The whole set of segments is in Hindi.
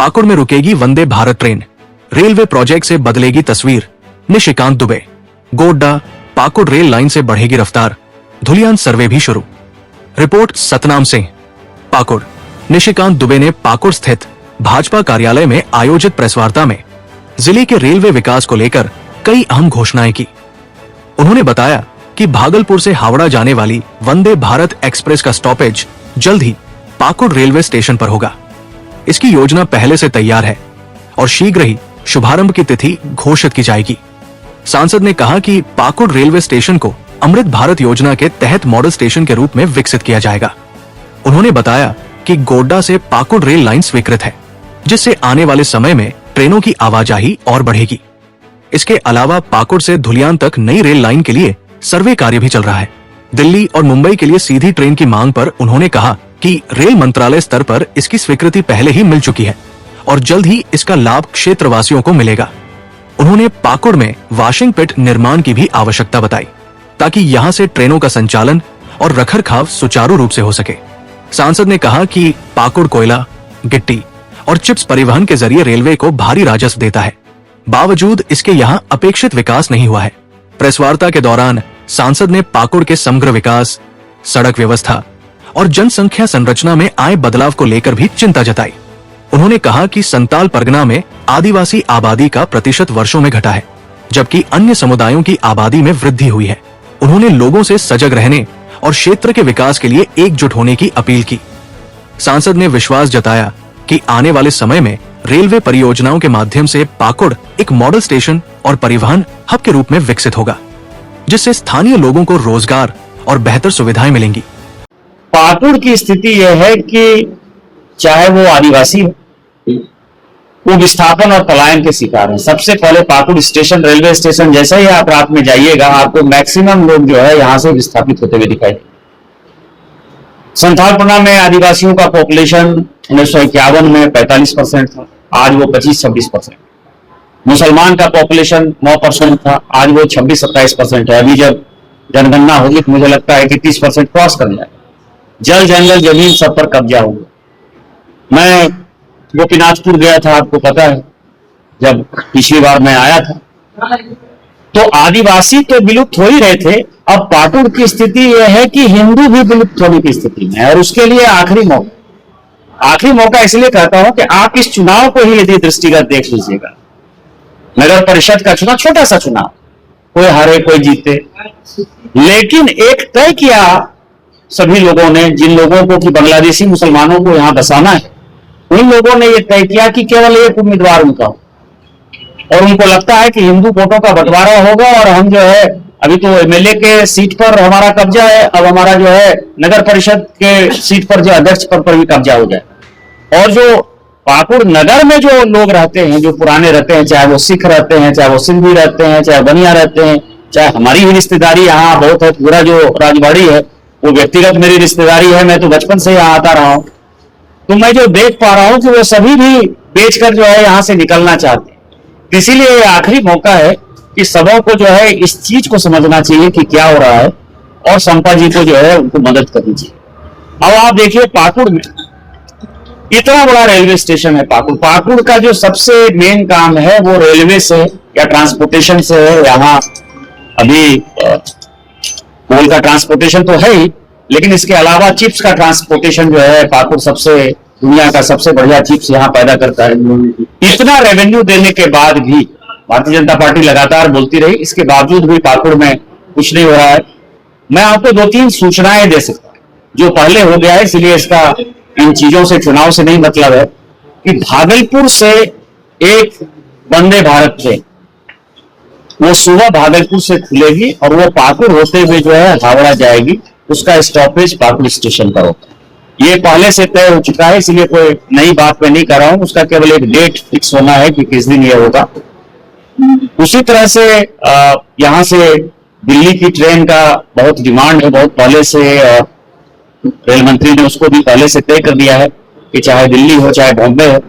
पाकुड़ में रुकेगी Vande Bharat train, railway project से बदलेगी तस्वीर, निशिकांत दुबे। गोड्डा पाकुड़ रेल लाइन से बढ़ेगी रफ्तार, धुलियान सर्वे भी शुरू। रिपोर्ट सतनाम सिंह। पाकुड़। निशिकांत दुबे ने पाकुड़ स्थित भाजपा कार्यालय में आयोजित प्रेस वार्ता में जिले के रेलवे विकास को लेकर कई अहम घोषणाएं की। उन्होंने बताया कि भागलपुर से हावड़ा जाने वाली वंदे भारत एक्सप्रेस का स्टॉपेज जल्द ही पाकुड़ रेलवे स्टेशन पर होगा। इसकी योजना पहले से तैयार है और शीघ्र ही शुभारंभ की तिथि घोषित की जाएगी। सांसद ने कहा कि पाकुड़ रेलवे स्टेशन को अमृत भारत योजना के तहत मॉडल स्टेशन के रूप में विकसित किया जाएगा। उन्होंने बताया कि गोड्डा से पाकुड़ रेल लाइन स्वीकृत है, जिससे आने वाले समय में ट्रेनों की आवाजाही और बढ़ेगी। इसके अलावा पाकुड़ से धुलियान तक नई रेल लाइन के लिए सर्वे कार्य भी चल रहा है। दिल्ली और मुंबई के लिए सीधी ट्रेन की मांग पर उन्होंने कहा कि रेल मंत्रालय स्तर पर इसकी स्वीकृति पहले ही मिल चुकी है और जल्द ही इसका लाभ क्षेत्रवासियों को मिलेगा। उन्होंने पाकुड़ में वॉशिंग पिट निर्माण की भी आवश्यकता बताई, ताकि यहां से ट्रेनों का संचालन और रखरखाव सुचारू रूप से हो सके। सांसद ने कहा कि पाकुड़ कोयला, गिट्टी और चिप्स परिवहन के जरिए रेलवे को भारी राजस्व देता है, बावजूद इसके यहाँ अपेक्षित विकास नहीं हुआ है। प्रेस वार्ता के दौरान सांसद ने पाकुड़ के समग्र विकास, सड़क व्यवस्था और जनसंख्या संरचना में आए बदलाव को लेकर भी चिंता जताई। उन्होंने कहा कि संताल परगना में आदिवासी आबादी का प्रतिशत वर्षों में घटा है, जबकि अन्य समुदायों की आबादी में वृद्धि हुई है। उन्होंने लोगों से सजग रहने और क्षेत्र के विकास के लिए एकजुट होने की अपील की। सांसद ने विश्वास जताया कि आने वाले समय में रेलवे परियोजनाओं के माध्यम से पाकुड़ एक मॉडल स्टेशन और परिवहन हब के रूप में विकसित होगा, जिससे स्थानीय लोगों को रोजगार और बेहतर सुविधाएं मिलेंगी। पाकुड़ की स्थिति यह है कि चाहे वो आदिवासी हो, वो विस्थापन और पलायन के शिकार हैं। सबसे पहले पाकुड़ स्टेशन, रेलवे स्टेशन, जैसे ही आप रात में जाइएगा आपको मैक्सिमम लोग जो है यहाँ से विस्थापित होते हुए दिखाई देंगे। संथालपना में आदिवासियों का पॉपुलेशन 1951 में 45% था, आज वो 25-26%। मुसलमान का पॉपुलेशन 9% था, आज वो 26-27% है। अभी जब जनगणना होगी तो मुझे लगता है कि 30% क्रॉस कर जाएगा। जल जंगल जमीन सब पर कब्जा होगा। मैं गोपीनाथपुर गया था, आपको पता है, जब पिछली बार मैं आया था तो आदिवासी तो विलुप्त हो ही रहे थे। अब पाकुड़ की स्थिति यह है कि हिंदू भी विलुप्त होने की स्थिति में है और उसके लिए आखिरी मौका इसलिए कहता हूं कि आप इस चुनाव को ही यदि दृष्टिगत देख लीजिएगा। नगर परिषद का चुनाव, छोटा सा चुनाव, कोई हारे कोई जीते, लेकिन एक तय किया सभी लोगों ने, जिन लोगों को कि बांग्लादेशी मुसलमानों को यहां बसाना है, उन लोगों ने यह तय किया कि केवल एक उम्मीदवार उनका हो और उनको लगता है कि हिंदू वोटों का बंटवारा होगा और हम जो है, अभी तो एमएलए के सीट पर हमारा कब्जा है, अब हमारा जो है नगर परिषद के सीट पर जो अध्यक्ष पद पर भी कब्जा हो जाए। और जो पाकुड़ नगर में जो लोग रहते हैं, जो पुराने रहते हैं, चाहे वो सिख रहते हैं, चाहे वो सिंधी रहते हैं, चाहे बनिया रहते हैं, चाहे हमारी भी रिश्तेदारी यहाँ बहुत है, पूरा जो राजबाड़ी है वो व्यक्तिगत मेरी रिश्तेदारी है, मैं तो बचपन से यहाँ आता रहा हूं, तो मैं जो देख पा रहा हूं कि वो सभी भी बेचकर जो है यहाँ से निकलना चाहते हैं। इसीलिए ये आखिरी मौका है कि सबों को जो है इस चीज को समझना चाहिए कि क्या हो रहा है और संपा जी को जो है उनको मदद करनी चाहिए। अब आप देखिए पाकुड़ में इतना बड़ा रेलवे स्टेशन है। पाकुड़ का जो सबसे मेन काम है वो रेलवे से या ट्रांसपोर्टेशन से है। यहाँ अभी कोल का ट्रांसपोर्टेशन तो है ही, लेकिन इसके अलावा चिप्स का ट्रांसपोर्टेशन जो है, पाकुड़ सबसे दुनिया का सबसे बढ़िया चिप्स यहाँ पैदा करता है। इतना रेवेन्यू देने के बाद भी भारतीय जनता पार्टी लगातार बोलती रही, इसके बावजूद भी पाकुड़ में कुछ नहीं हो रहा है। मैं आपको 2-3 सूचनाएं दे सकता हूं जो पहले हो गया है, इसलिए इसका इन चीजों से, चुनाव से नहीं मतलब है, कि भागलपुर से एक वंदे भारत ट्रेन वो सुबह भागलपुर से खुलेगी और वो पाकुड़ होते हुए जो है हावड़ा जाएगी। उसका स्टॉपेज पाकुड़ स्टेशन पर होता है। ये पहले से तय हो चुका है, इसलिए कोई नई बात मैं नहीं कर रहा हूं। उसका केवल एक डेट फिक्स होना है कि किस दिन ये होगा। उसी तरह से यहां से दिल्ली की ट्रेन का बहुत डिमांड है, बहुत पहले से रेल मंत्री ने उसको भी पहले से तय कर दिया है कि चाहे दिल्ली हो चाहे बॉम्बे हो,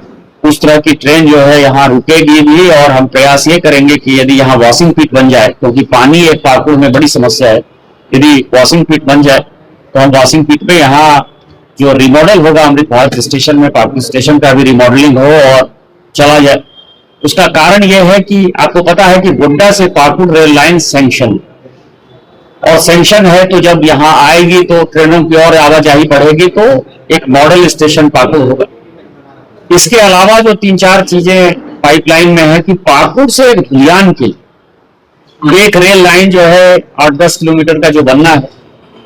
उस तरह की ट्रेन जो है यहाँ रुकेगी भी। और हम प्रयास ये करेंगे कि यदि यहाँ वॉशिंग पिट बन जाए, क्योंकि पानी एक पाकुड़ में बड़ी समस्या है, यदि वॉशिंग पिट बन जाए तो हम वॉशिंग पिट में यहाँ जो रिमॉडल होगा अमृत भारत स्टेशन में, पाकुड़ स्टेशन का भी रिमॉडलिंग हो और चला जाए। उसका कारण यह है कि आपको पता है कि गोड्डा से पाकुड़ रेल लाइन सैंक्शन, और सैंक्शन है तो जब यहाँ आएगी तो ट्रेनों की और आवाजाही बढ़ेगी, तो एक मॉडल स्टेशन पाकुड़ होगा। इसके अलावा जो 3-4 चीजें पाइपलाइन में है कि पाकुड़ से धुलियान की एक रेल लाइन जो है 8-10 किलोमीटर का जो बनना है,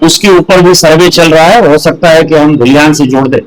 उसके ऊपर भी सर्वे चल रहा है। हो सकता है कि हम धुलियान से जोड़ दें।